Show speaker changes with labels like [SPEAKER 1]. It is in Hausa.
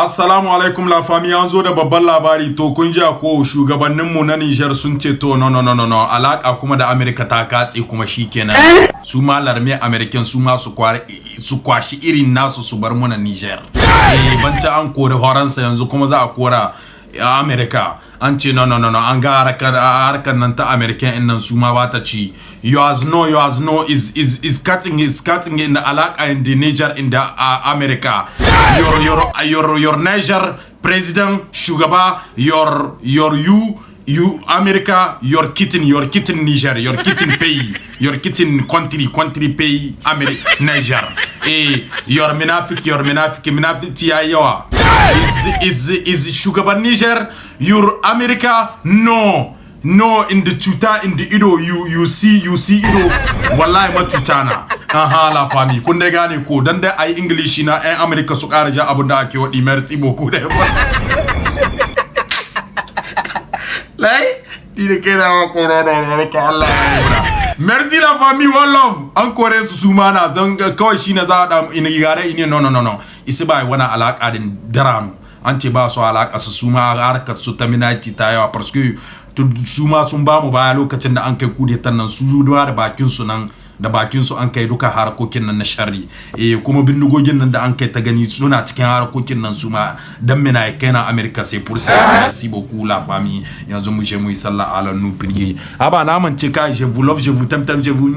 [SPEAKER 1] Assalamu alaikum la famille, an zo da babban labari to kun ji ko shugabanninmu na Niger sun ce to no alaka kuma da America ta katse kuma shikenan su ma larme American su ma su kwashi irin nasu su bar mu na Niger banta an kore Faransa yanzu kuma za a kora America an ce no an ga harkar nan ta American in nan su ma ba ta ci yours no is cutting in the alaka in the Niger in the America your Niger president Chugaba you America your kitten Niger your kitten pay your kitten country pay America Niger your menafik tiayoa is Chugaba Niger your America no in the chuta in the ido you see ido wallahi matutana la fami kun da gane ko dan da ai English na ai America su karaja abun da ake wadi merci beaucoup da lai dire que na corona ka Allah merci la famille one love an kore su sumana dan kawai shine za da in gare in no isi bai wana alaka din daranu an ce ba su alaka su suma harkar su ta minati ta yawa parce que su ma sun ba mu baya lokacin da an kai kudetan nan su da bakin su nan da bakin su an kai duka harkokin nan na sharri kuma bindigogin nan da an kai ta gani suna cikin harkokin nan su ma dan mina kai na America sai pour ça merci beaucoup la famille yanzu mu je mu yi sallah ala nu prier aba na mance kai je vous love je vous t'aime je vous